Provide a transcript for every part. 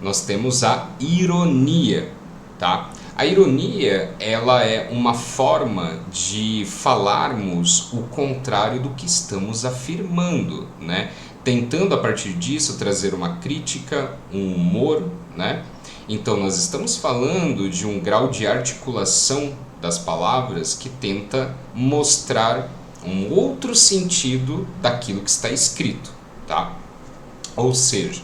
nós temos a ironia, tá? A ironia, ela é uma forma de falarmos o contrário do que estamos afirmando, né? Tentando a partir disso trazer uma crítica, um humor, né? Então nós estamos falando de um grau de articulação das palavras que tenta mostrar um outro sentido daquilo que está escrito, tá? Ou seja,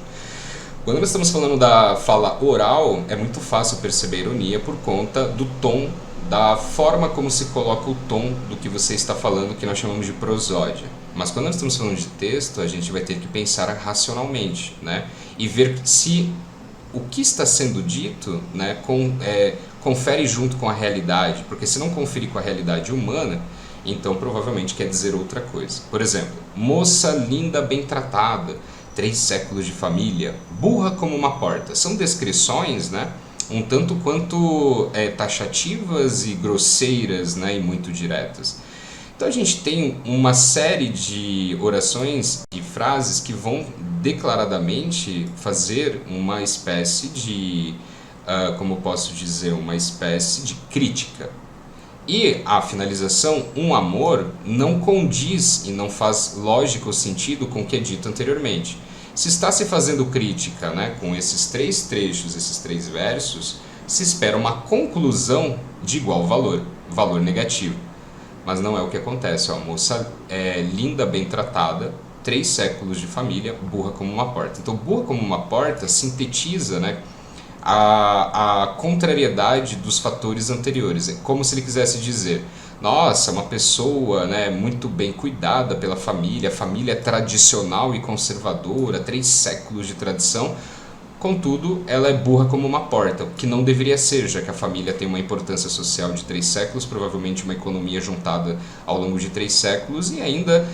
quando nós estamos falando da fala oral, é muito fácil perceber a ironia por conta do tom, da forma como se coloca o tom do que você está falando, que nós chamamos de prosódia. Mas quando nós estamos falando de texto, a gente vai ter que pensar racionalmente, né? E ver se o que está sendo dito, né, confere junto com a realidade, porque se não conferir com a realidade humana, então provavelmente quer dizer outra coisa. Por exemplo, moça linda, bem tratada, 3 séculos de família, burra como uma porta. São descrições, né, um tanto quanto taxativas e grosseiras, né, e muito diretas. Então a gente tem uma série de orações e frases que vão declaradamente fazer uma espécie de, como posso dizer, uma espécie de crítica. E a finalização, um amor, não condiz e não faz lógico sentido com o que é dito anteriormente. Se está se fazendo crítica, né, com esses 3 trechos, esses 3 versos, se espera uma conclusão de igual valor, valor negativo. Mas não é o que acontece. A moça é linda, bem tratada, 3 séculos de família, burra como uma porta. Então, burra como uma porta sintetiza, né, a contrariedade dos fatores anteriores. É como se ele quisesse dizer: nossa, uma pessoa, né, muito bem cuidada pela família, a família é tradicional e conservadora, 3 séculos de tradição. Contudo, ela é burra como uma porta, o que não deveria ser, já que a família tem uma importância social de 3 séculos, provavelmente uma economia juntada ao longo de 3 séculos e ainda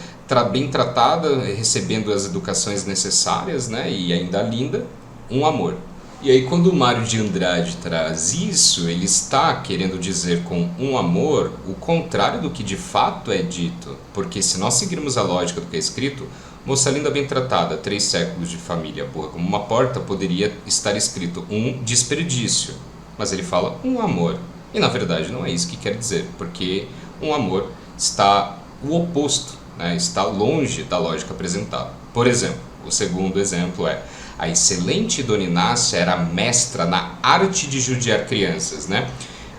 bem tratada, recebendo as educações necessárias, né, e ainda linda, um amor. E aí quando o Mário de Andrade traz isso, ele está querendo dizer com um amor o contrário do que de fato é dito, porque se nós seguirmos a lógica do que é escrito, moça linda bem tratada, 3 séculos de família, burra como uma porta, poderia estar escrito um desperdício, mas ele fala um amor, e na verdade não é isso que quer dizer, porque um amor está o oposto, né? Está longe da lógica apresentada. Por exemplo, o segundo exemplo é: a excelente Dona Inácia era mestra na arte de judiar crianças, né?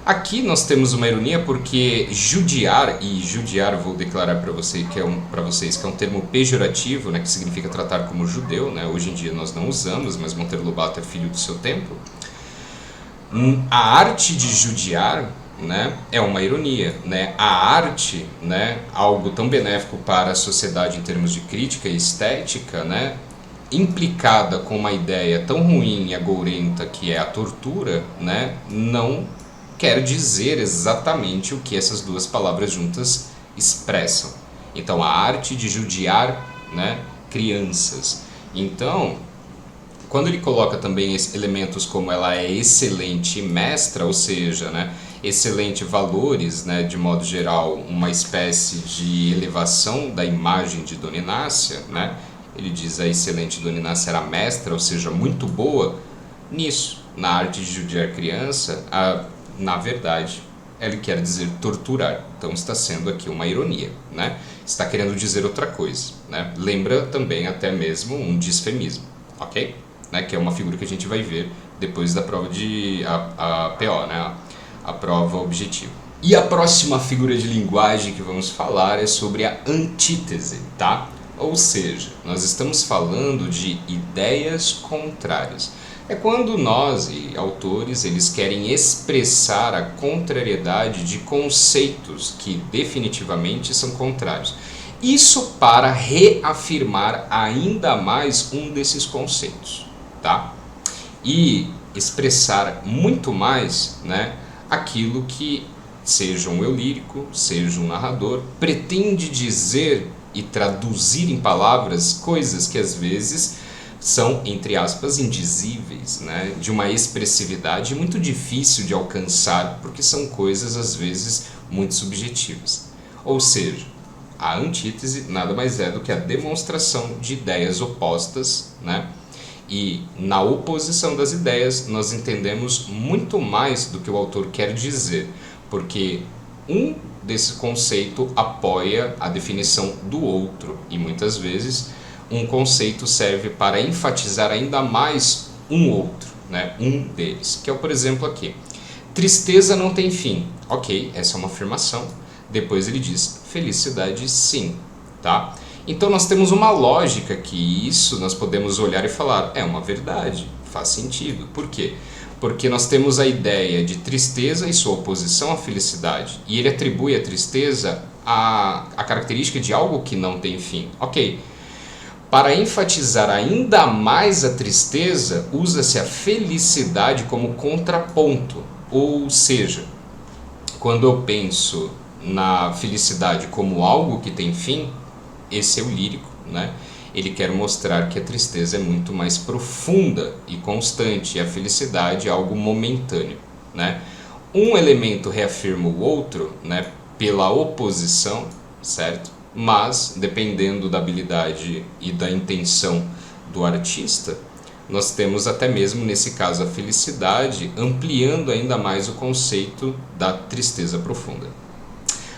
Aqui nós temos uma ironia porque judiar, e judiar vou declarar para vocês que é um termo pejorativo, né, que significa tratar como judeu, né? Hoje em dia nós não usamos, mas Monteiro Lobato é filho do seu tempo. A arte de judiar, né, é uma ironia, né? A arte, né, algo tão benéfico para a sociedade em termos de crítica e estética, né, implicada com uma ideia tão ruim e agourenta que é a tortura, né, não quer dizer exatamente o que essas duas palavras juntas expressam. Então, a arte de judiar, né, crianças. Então, quando ele coloca também elementos como ela é excelente mestra, ou seja, né, excelente valores, né, de modo geral, uma espécie de elevação da imagem de Dona Inácia, né, ele diz a excelente Dona Inácia era mestra, ou seja, muito boa nisso, na arte de judiar criança, na verdade, ele quer dizer torturar. Então está sendo aqui uma ironia, né? Está querendo dizer outra coisa, né? Lembra também até mesmo um disfemismo, ok? Né? Que é uma figura que a gente vai ver depois da prova de a PO, né? A prova objetiva. E a próxima figura de linguagem que vamos falar é sobre a antítese, tá? Ou seja, nós estamos falando de ideias contrárias. É quando nós e autores eles querem expressar a contrariedade de conceitos que definitivamente são contrários. Isso para reafirmar ainda mais um desses conceitos, tá? E expressar muito mais, né, aquilo que seja um eu lírico, seja um narrador, pretende dizer e traduzir em palavras coisas que às vezes são, entre aspas, indizíveis, né? De uma expressividade muito difícil de alcançar, porque são coisas, às vezes, muito subjetivas. Ou seja, a antítese nada mais é do que a demonstração de ideias opostas, né? E na oposição das ideias nós entendemos muito mais do que o autor quer dizer, porque um desse conceito apoia a definição do outro, e muitas vezes um conceito serve para enfatizar ainda mais um outro, né? Um deles, que é o, por exemplo, aqui. Tristeza não tem fim. Ok, essa é uma afirmação. Depois ele diz, felicidade sim, tá? Então nós temos uma lógica que isso nós podemos olhar e falar, é uma verdade, faz sentido. Por quê? Porque nós temos a ideia de tristeza e sua oposição à felicidade. E ele atribui a tristeza a característica de algo que não tem fim. Ok, para enfatizar ainda mais a tristeza, usa-se a felicidade como contraponto. Ou seja, quando eu penso na felicidade como algo que tem fim, esse é o lírico, né? Ele quer mostrar que a tristeza é muito mais profunda e constante, e a felicidade é algo momentâneo, né? Um elemento reafirma o outro, né, pela oposição, certo? Mas, dependendo da habilidade e da intenção do artista, nós temos até mesmo, nesse caso, a felicidade ampliando ainda mais o conceito da tristeza profunda.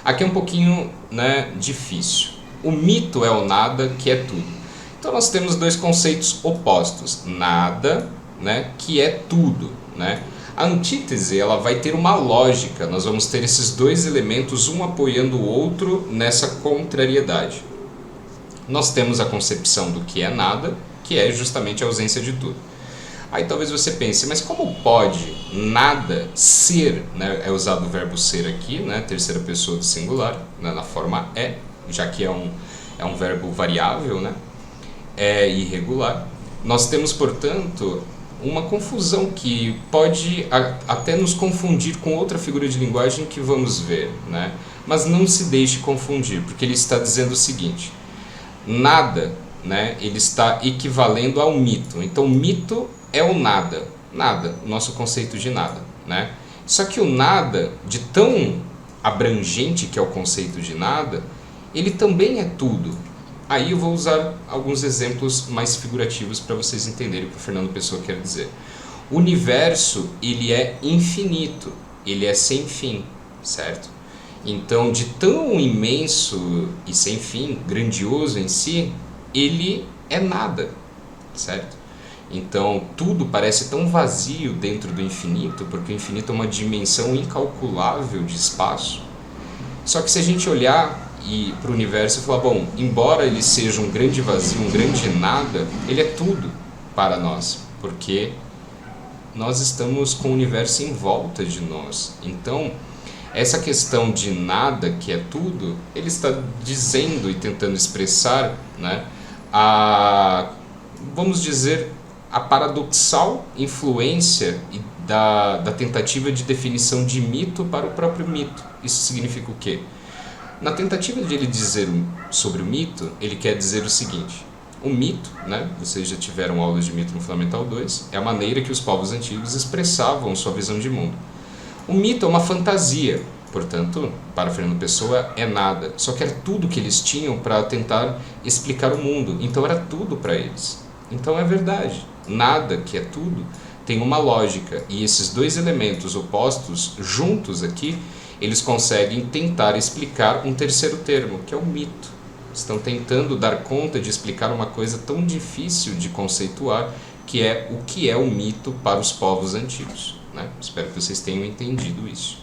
Aqui é um pouquinho, né, difícil. O mito é o nada, que é tudo. Então nós temos dois conceitos opostos. Nada, né, que é tudo, né? A antítese ela vai ter uma lógica, nós vamos ter esses dois elementos, um apoiando o outro nessa contrariedade. Nós temos a concepção do que é nada, que é justamente a ausência de tudo. Aí talvez você pense, mas como pode nada ser, né? É usado o verbo ser aqui, né? Terceira pessoa do singular, né? Na forma é, já que é um verbo variável, né? É irregular. Nós temos, portanto, uma confusão que pode até nos confundir com outra figura de linguagem que vamos ver, né? Mas não se deixe confundir, porque ele está dizendo o seguinte: nada, né? Ele está equivalendo ao mito. Então, mito é o nada, nada, nosso conceito de nada, né? Só que o nada, de tão abrangente que é o conceito de nada, ele também é tudo. Aí eu vou usar alguns exemplos mais figurativos para vocês entenderem o que o Fernando Pessoa quer dizer. O universo, ele é infinito, ele é sem fim, certo? Então, de tão imenso e sem fim, grandioso em si, ele é nada, certo? Então, tudo parece tão vazio dentro do infinito, porque o infinito é uma dimensão incalculável de espaço. Só que se a gente olhar para o universo e falar, bom, embora ele seja um grande vazio, um grande nada, ele é tudo para nós, porque nós estamos com o universo em volta de nós. Então, essa questão de nada, que é tudo, ele está dizendo e tentando expressar, né, vamos dizer, a paradoxal influência da tentativa de definição de mito para o próprio mito. Isso significa o quê? Na tentativa de ele dizer sobre o mito, ele quer dizer o seguinte: o mito, né, vocês já tiveram aulas de mito no Fundamental 2, é a maneira que os povos antigos expressavam sua visão de mundo. O mito é uma fantasia, portanto, para Fernando Pessoa é nada, só que era tudo que eles tinham para tentar explicar o mundo, então era tudo para eles. Então é verdade, nada, que é tudo, tem uma lógica, e esses dois elementos opostos juntos aqui, eles conseguem tentar explicar um terceiro termo, que é o mito. Estão tentando dar conta de explicar uma coisa tão difícil de conceituar, que é o mito para os povos antigos, né? Espero que vocês tenham entendido isso.